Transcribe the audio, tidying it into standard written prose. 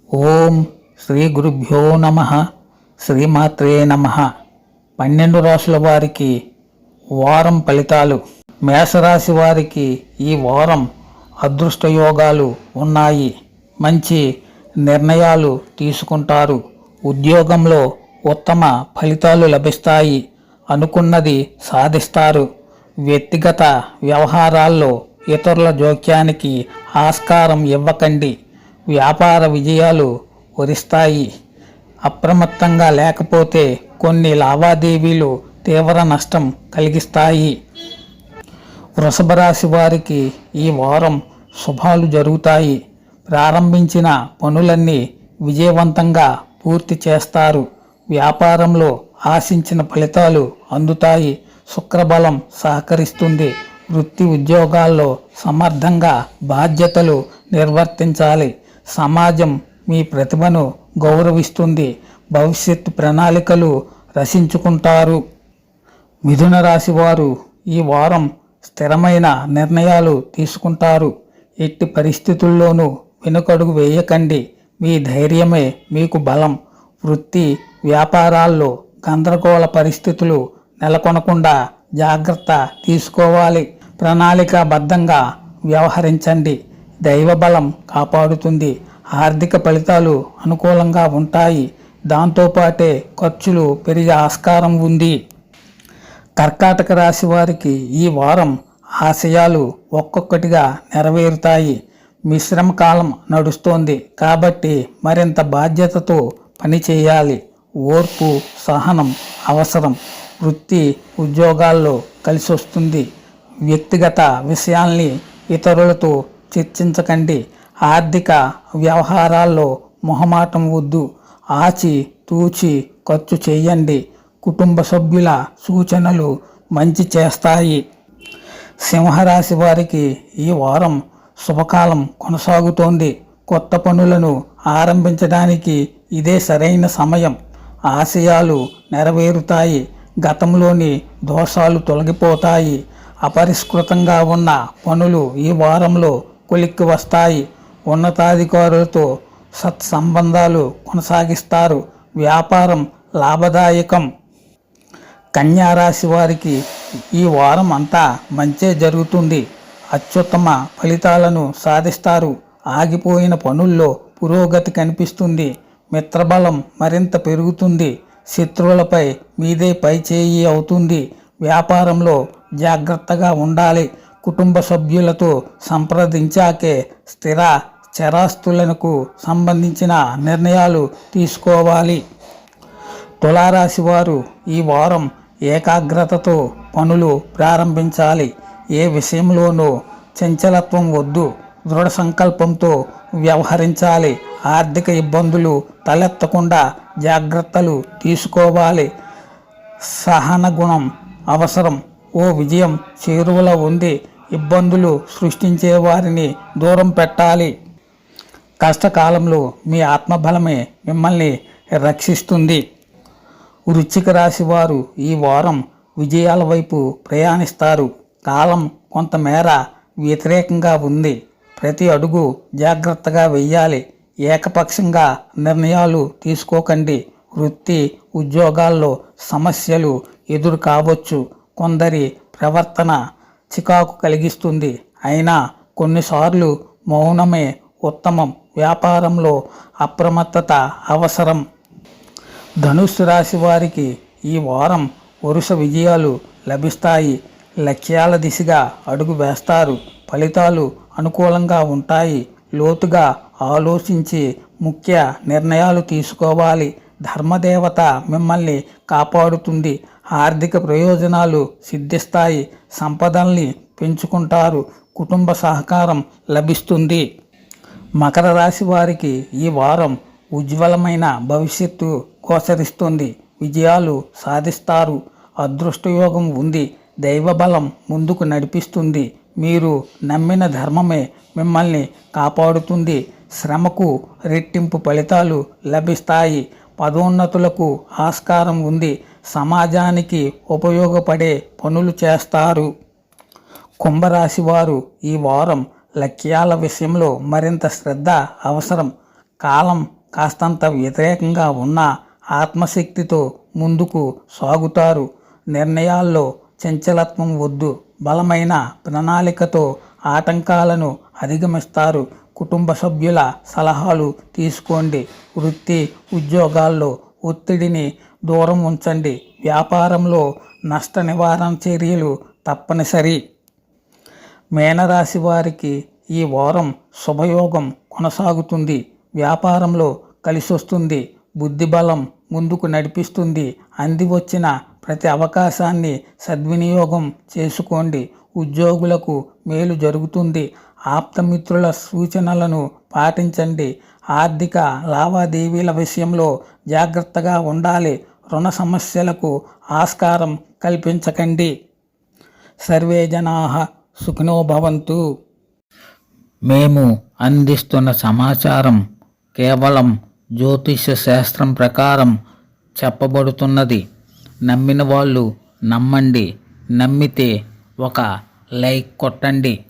ఓం శ్రీ గురుభ్యో నమ. శ్రీమాత్రే నమ. 12 రాశుల వారికి వారం ఫలితాలు. మేషరాశి వారికి ఈ వారం అదృష్టయోగాలు ఉన్నాయి. మంచి నిర్ణయాలు తీసుకుంటారు. ఉద్యోగంలో ఉత్తమ ఫలితాలు లభిస్తాయి. అనుకున్నది సాధిస్తారు. వ్యక్తిగత వ్యవహారాల్లో ఇతరుల జోక్యానికి ఆస్కారం ఇవ్వకండి. వ్యాపార విజయాలు వరిస్తాయి. అప్రమత్తంగా లేకపోతే కొన్ని లావాదేవీలు తీవ్ర నష్టం కలిగిస్తాయి. వృషభ రాశి వారికి ఈ వారం శుభాలు జరుగుతాయి. ప్రారంభించిన పనులన్నీ విజయవంతంగా పూర్తి చేస్తారు. వ్యాపారంలో ఆశించిన ఫలితాలు అందుతాయి. శుక్రబలం సహకరిస్తుంది. వృత్తి ఉద్యోగాల్లో సమర్థంగా బాధ్యతలు నిర్వర్తించాలి. సమాజం మీ ప్రతిభను గౌరవిస్తుంది. భవిష్యత్తు ప్రణాళికలు రచించుకుంటారు. మిథున రాశి వారు ఈ వారం స్థిరమైన నిర్ణయాలు తీసుకుంటారు. ఎట్టి పరిస్థితుల్లోనూ వెనుకడుగు వేయకండి. మీ ధైర్యమే మీకు బలం. వృత్తి వ్యాపారాల్లో గందరగోళ పరిస్థితులు నెలకొనకుండా జాగ్రత్త తీసుకోవాలి. ప్రణాళికాబద్ధంగా వ్యవహరించండి. దైవబలం కాపాడుతుంది. ఆర్థిక ఫలితాలు అనుకూలంగా ఉంటాయి. దాంతోపాటే ఖర్చులు పెరిగే ఆస్కారం ఉంది. కర్కాటక రాశి వారికి ఈ వారం ఆశయాలు ఒక్కొక్కటిగా నెరవేరుతాయి. మిశ్రమ కాలం నడుస్తోంది కాబట్టి మరింత బాధ్యతతో పనిచేయాలి. ఓర్పు సహనం అవసరం. వృత్తి ఉద్యోగాల్లో కలిసొస్తుంది. వ్యక్తిగత విషయాల్ని ఇతరులతో చర్చించకండి. ఆర్థిక వ్యవహారాల్లో మొహమాటం వద్దు. ఆచి తూచి ఖర్చు చేయండి. కుటుంబ సభ్యుల సూచనలు మంచి చేస్తాయి. సింహరాశి వారికి ఈ వారం శుభకాలం కొనసాగుతోంది. కొత్త పనులను ఆరంభించడానికి ఇదే సరైన సమయం. ఆశయాలు నెరవేరుతాయి. గతంలోని దోషాలు తొలగిపోతాయి. అపరిష్కృతంగా ఉన్న పనులు ఈ వారంలో కొలిక్కి వస్తాయి. ఉన్నతాధికారులతో సత్సంబంధాలు కొనసాగిస్తారు. వ్యాపారం లాభదాయకం. కన్యా రాశి వారికి ఈ వారం అంతా మంచే జరుగుతుంది. అత్యుత్తమ ఫలితాలను సాధిస్తారు. ఆగిపోయిన పనుల్లో పురోగతి కనిపిస్తుంది. మిత్రబలం మరింత పెరుగుతుంది. శత్రువులపై మీదే పైచేయి అవుతుంది. వ్యాపారంలో జాగ్రత్తగా ఉండాలి. కుటుంబ సభ్యులతో సంప్రదించాకే స్థిర చరాస్తులకు సంబంధించిన నిర్ణయాలు తీసుకోవాలి. తులారాశి వారు ఈ వారం ఏకాగ్రతతో పనులు ప్రారంభించాలి. ఏ విషయంలోనూ చంచలత్వం వద్దు. దృఢ సంకల్పంతో వ్యవహరించాలి. ఆర్థిక ఇబ్బందులు తలెత్తకుండా జాగ్రత్తలు తీసుకోవాలి. సహన గుణం అవసరం. ఓ విజయం చేరువలో ఉంది. ఇబ్బందులు సృష్టించే వారిని దూరం పెట్టాలి. కష్టకాలంలో మీ ఆత్మబలమే మిమ్మల్ని రక్షిస్తుంది. వృశ్చిక రాశి వారు ఈ వారం విజయాల వైపు ప్రయాణిస్తారు. కాలం కొంతమేర వ్యతిరేకంగా ఉంది. ప్రతి అడుగు జాగ్రత్తగా వెయ్యాలి. ఏకపక్షంగా నిర్ణయాలు తీసుకోకండి. వృత్తి ఉద్యోగాల్లో సమస్యలు ఎదురు కావచ్చు. కొందరి ప్రవర్తన చికాకు కలిగిస్తుంది. అయినా కొన్నిసార్లు మౌనమే ఉత్తమం. వ్యాపారంలో అప్రమత్తత అవసరం. ధనుస్సు రాశి వారికి ఈ వారం వరుస విజయాలు లభిస్తాయి. లక్ష్యాల దిశగా అడుగు వేస్తారు. ఫలితాలు అనుకూలంగా ఉంటాయి. లోతుగా ఆలోచించి ముఖ్య నిర్ణయాలు తీసుకోవాలి. ధర్మదేవత మిమ్మల్ని కాపాడుతుంది. ఆర్థిక ప్రయోజనాలు సిద్ధిస్తాయి. సంపదల్ని పెంచుకుంటారు. కుటుంబ సహకారం లభిస్తుంది. మకర రాశి వారికి ఈ వారం ఉజ్వలమైన భవిష్యత్తు గోచరిస్తుంది. విజయాలు సాధిస్తారు. అదృష్టయోగం ఉంది. దైవబలం ముందుకు నడిపిస్తుంది. మీరు నమ్మిన ధర్మమే మిమ్మల్ని కాపాడుతుంది. శ్రమకు రెట్టింపు ఫలితాలు లభిస్తాయి. పదోన్నతులకు ఆస్కారం ఉంది. సమాజానికి ఉపయోగపడే పనులు చేస్తారు. కుంభరాశి వారు ఈ వారం లక్ష్యాల విషయంలో మరింత శ్రద్ధ అవసరం. కాలం కాస్తంత వ్యతిరేకంగా ఉన్న ఆత్మశక్తితో ముందుకు సాగుతారు. నిర్ణయాల్లో చంచలత్వం వద్దు. బలమైన ప్రణాళికతో ఆటంకాలను అధిగమిస్తారు. కుటుంబ సభ్యుల సలహాలు తీసుకోండి. వృత్తి ఉద్యోగాల్లో ఒత్తిడిని దూరం ఉంచండి. వ్యాపారంలో నష్ట నివారణ చర్యలు తప్పనిసరి. మీనరాశి వారికి ఈ వారం శుభయోగం కొనసాగుతుంది. వ్యాపారంలో కలిసొస్తుంది. బుద్ధిబలం ముందుకు నడిపిస్తుంది. అంది వచ్చిన ప్రతి అవకాశాన్ని సద్వినియోగం చేసుకోండి. ఉద్యోగులకు మేలు జరుగుతుంది. ఆప్తమిత్రుల సూచనలను పాటించండి. ఆర్థిక లావాదేవీల విషయంలో జాగ్రత్తగా ఉండాలి. రుణ సమస్యలకు ఆస్కారం కల్పించకండి. సర్వే జనాః సుఖినో భవంతు. మేము అందిస్తున్న సమాచారం కేవలం జ్యోతిష శాస్త్రం ప్రకారం చెప్పబడుతున్నది. నమ్మిన వాళ్ళు నమ్మండి. నమ్మితే ఒక లైక్ కొట్టండి.